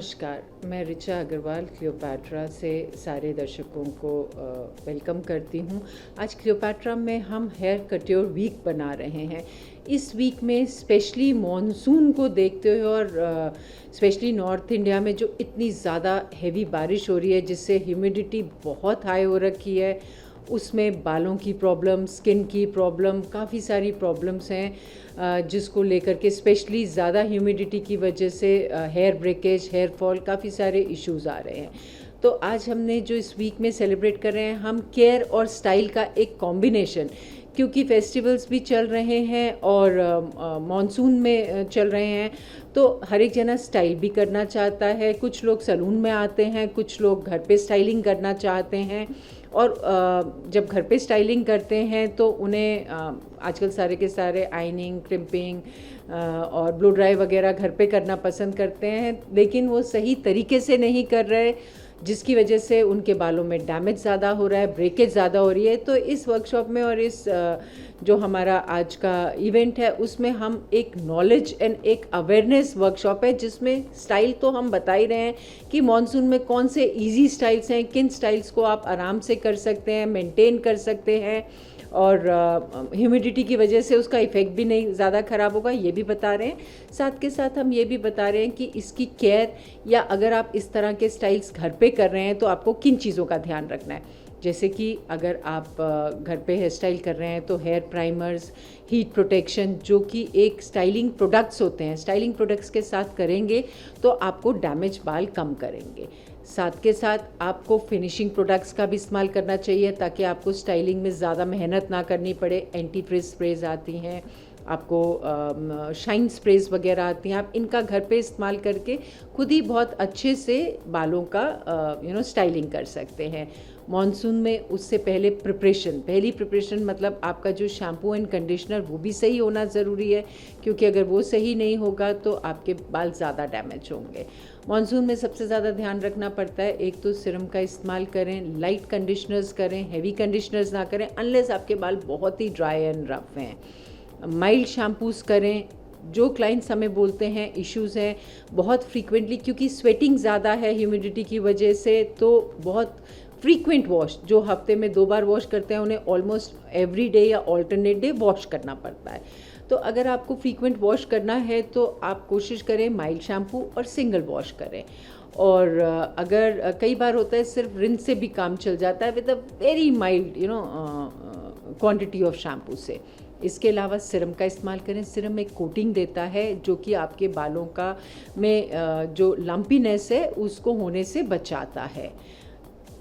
नमस्कार, मैं ऋचा अग्रवाल क्लियोपैट्रा से सारे दर्शकों को वेलकम करती हूँ। आज क्लियोपैट्रा में हम हेयर कट्योर वीक बना रहे हैं। इस वीक में स्पेशली मॉनसून को देखते हुए और स्पेशली नॉर्थ इंडिया में जो इतनी ज़्यादा हेवी बारिश हो रही है जिससे ह्यूमिडिटी बहुत हाई हो रखी है, उसमें बालों की प्रॉब्लम, स्किन की प्रॉब्लम, काफ़ी सारी प्रॉब्लम्स हैं जिसको लेकर के स्पेशली ज़्यादा ह्यूमिडिटी की वजह से हेयर ब्रेकेज, हेयर फॉल, काफ़ी सारे इश्यूज़ आ रहे हैं। तो आज हमने जो इस वीक में सेलिब्रेट कर रहे हैं, हम केयर और स्टाइल का एक कॉम्बिनेशन, क्योंकि फेस्टिवल्स भी चल रहे हैं और मॉनसून में चल रहे हैं, तो हर एक जना स्टाइल भी करना चाहता है। कुछ लोग सैलून में आते हैं, कुछ लोग घर पे स्टाइलिंग करना चाहते हैं और जब घर पे स्टाइलिंग करते हैं तो उन्हें आजकल सारे के सारे आइनिंग, क्रिम्पिंग और ब्लो ड्राई वगैरह घर पे करना पसंद करते हैं, लेकिन वो सही तरीके से नहीं कर रहे, जिसकी वजह से उनके बालों में डैमेज ज़्यादा हो रहा है, ब्रेकेज ज़्यादा हो रही है। तो इस वर्कशॉप में और इस जो हमारा आज का इवेंट है उसमें हम एक नॉलेज एंड एक अवेयरनेस वर्कशॉप है, जिसमें स्टाइल तो हम बता ही रहे हैं कि मॉनसून में कौन से इजी स्टाइल्स हैं, किन स्टाइल्स को आप आराम से कर सकते हैं, मेंटेन कर सकते हैं और ह्यूमिडिटी की वजह से उसका इफ़ेक्ट भी नहीं ज़्यादा ख़राब होगा, ये भी बता रहे हैं। साथ के साथ हम ये भी बता रहे हैं कि इसकी केयर या अगर आप इस तरह के स्टाइल्स घर पे कर रहे हैं तो आपको किन चीज़ों का ध्यान रखना है। जैसे कि अगर आप घर पे हेयर स्टाइल कर रहे हैं तो हेयर प्राइमर्स, हीट प्रोटेक्शन, जो कि एक स्टाइलिंग प्रोडक्ट्स होते हैं, स्टाइलिंग प्रोडक्ट्स के साथ करेंगे तो आपको डैमेज बाल कम करेंगे। साथ के साथ आपको फिनिशिंग प्रोडक्ट्स का भी इस्तेमाल करना चाहिए ताकि आपको स्टाइलिंग में ज़्यादा मेहनत ना करनी पड़े। एंटी फ्रिज स्प्रेज आती हैं, आपको शाइन स्प्रेज वगैरह आती हैं, आप इनका घर पे इस्तेमाल करके खुद ही बहुत अच्छे से बालों का स्टाइलिंग कर सकते हैं। मॉनसून में उससे पहले पहली प्रिपरेशन मतलब आपका जो शैम्पू एंड कंडीशनर वो भी सही होना ज़रूरी है, क्योंकि अगर वो सही नहीं होगा तो आपके बाल ज़्यादा डैमेज होंगे। मॉनसून में सबसे ज़्यादा ध्यान रखना पड़ता है, एक तो सीरम का इस्तेमाल करें, लाइट कंडीशनर्स करें, हेवी कंडीशनर्स ना करें अनलेस आपके बाल बहुत ही ड्राई एंड रफ हैं। माइल्ड शैम्पूज़ करें। जो क्लाइंट्स हमें बोलते हैं इश्यूज़ हैं बहुत फ्रीक्वेंटली, क्योंकि स्वेटिंग ज़्यादा है ह्यूमिडिटी की वजह से, तो बहुत फ्रीक्वेंट वॉश, जो हफ्ते में 2 बार वॉश करते हैं उन्हें ऑलमोस्ट एवरी डे या ऑल्टरनेट डे वॉश करना पड़ता है। तो अगर आपको फ्रीक्वेंट वॉश करना है तो आप कोशिश करें माइल्ड शैम्पू और सिंगल वॉश करें। और अगर कई बार होता है सिर्फ रिंस से भी काम चल जाता है with a very mild quantity of shampoo से। इसके अलावा सीरम का इस्तेमाल करें। सीरम एक कोटिंग देता है जो कि आपके बालों का जो लंपीनेस है उसको होने से बचाता है।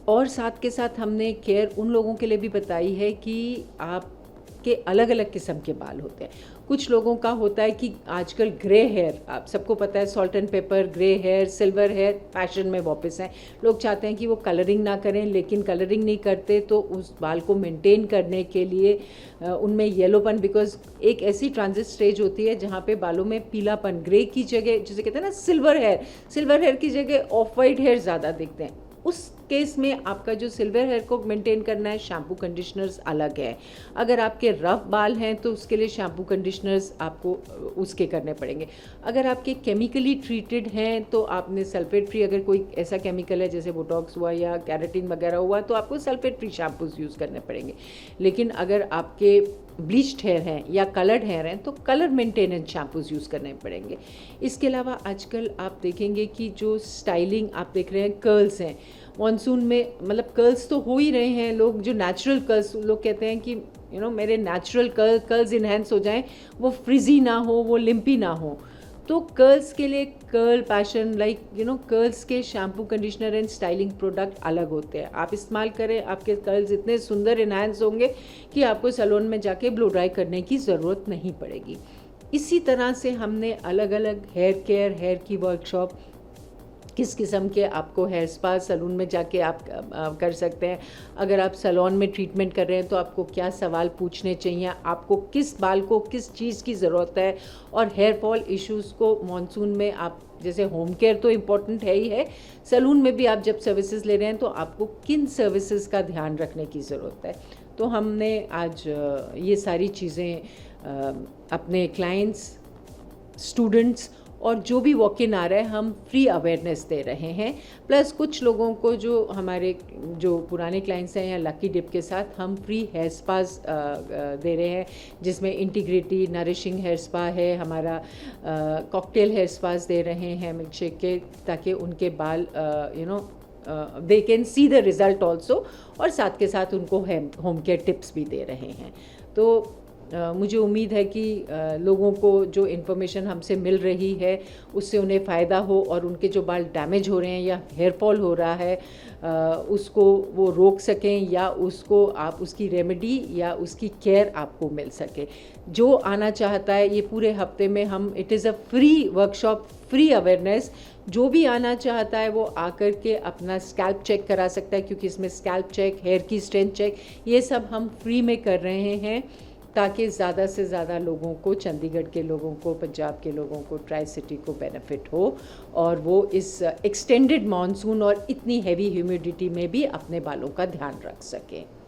और साथ के साथ हमने केयर उन लोगों के लिए भी बताई है कि आपके अलग अलग किस्म के बाल होते हैं। कुछ लोगों का होता है कि आजकल ग्रे हेयर, आप सबको पता है salt and pepper, grey hair, silver hair fashion में वापस हैं। लोग चाहते हैं कि वो कलरिंग ना करें, लेकिन कलरिंग नहीं करते तो उस बाल को मेंटेन करने के लिए उनमें येलोपन, बिकॉज एक ऐसी ट्रांजिट स्टेज होती है जहाँ पे बालों में पीलापन, ग्रे की जगह जिसे कहते हैं ना सिल्वर हेयर की जगह ऑफ वाइट हेयर ज़्यादा दिखते हैं। उस केस में आपका जो सिल्वर हेयर को मेंटेन करना है, शैम्पू कंडीशनर्स अलग है। अगर आपके रफ बाल हैं तो उसके लिए शैम्पू कंडीशनर्स आपको उसके करने पड़ेंगे। अगर आपके केमिकली ट्रीटेड हैं तो आपने सल्फेट फ्री, अगर कोई ऐसा केमिकल है जैसे बोटॉक्स हुआ या कैराटिन वगैरह हुआ तो आपको सल्फेट फ्री शैम्पूज यूज़ करने पड़ेंगे। लेकिन अगर आपके ब्लीच्ड हेयर हैं या कलर्ड हेयर हैं तो कलर मेंटेनेंस शैम्पूज यूज़ करने पड़ेंगे। इसके अलावा आजकल आप देखेंगे कि जो स्टाइलिंग आप देख रहे हैं, कर्ल्स हैं मॉनसून में, मतलब कर्ल्स तो हो ही रहे हैं। लोग जो नेचुरल कर्ल्स, लोग कहते हैं कि मेरे नेचुरल कर्ल्स इन्हेंस हो जाएं, वो फ्रिजी ना हो, वो लिम्पी ना हो। तो कर्ल्स के लिए कर्ल पैशन कर्ल्स के shampoo, conditioner and styling product अलग होते हैं। आप इस्तेमाल करें, आपके कर्ल्स इतने सुंदर इन्हांस होंगे कि आपको सैलून में जाके ब्लो ड्राई करने की ज़रूरत नहीं पड़ेगी। इसी तरह से हमने अलग अलग हेयर केयर, हेयर की वर्कशॉप, किस किस्म के आपको हेयर स्पा सैलून में जाके आप कर सकते हैं। अगर आप सैलून में ट्रीटमेंट कर रहे हैं तो आपको क्या सवाल पूछने चाहिए, आपको किस बाल को किस चीज़ की ज़रूरत है, और हेयर फॉल इश्यूज़ को मॉनसून में आप, जैसे होम केयर तो इम्पॉर्टेंट है ही है, सैलून में भी आप जब सर्विसेज ले रहे हैं तो आपको किन सर्विसेज का ध्यान रखने की ज़रूरत है। तो हमने आज ये सारी चीज़ें अपने क्लाइंट्स, स्टूडेंट्स और जो भी वॉक इन आ रहा है हम फ्री अवेयरनेस दे रहे हैं। प्लस कुछ लोगों को जो हमारे जो पुराने क्लाइंट्स हैं या लकी डिप के साथ हम फ्री हेयर स्पास दे रहे हैं, जिसमें इंटीग्रिटी नरिशिंग हेयर स्पा है, हमारा कॉकटेल हेयर स्पास दे रहे हैं मिल्क शेक के, ताकि उनके बाल they can see the result also, और साथ के साथ उनको होम केयर टिप्स भी दे रहे हैं। तो मुझे उम्मीद है कि लोगों को जो इन्फॉर्मेशन हमसे मिल रही है उससे उन्हें फ़ायदा हो, और उनके जो बाल डैमेज हो रहे हैं या हेयर फॉल हो रहा है उसको वो रोक सकें, या उसको आप उसकी रेमेडी या उसकी केयर आपको मिल सके। जो आना चाहता है, ये पूरे हफ्ते में हम it is a free workshop, free awareness, जो भी आना चाहता है वो आकर के अपना स्कैल्प चेक करा सकता है, क्योंकि इसमें स्कैल्प चेक, हेयर की स्ट्रेंथ चेक, ये सब हम फ्री में कर रहे हैं, ताकि ज़्यादा से ज़्यादा लोगों को, चंडीगढ़ के लोगों को, पंजाब के लोगों को, ट्राई सिटी को बेनिफिट हो, और वो इस एक्सटेंडेड मानसून और इतनी हैवी ह्यूमिडिटी में भी अपने बालों का ध्यान रख सकें।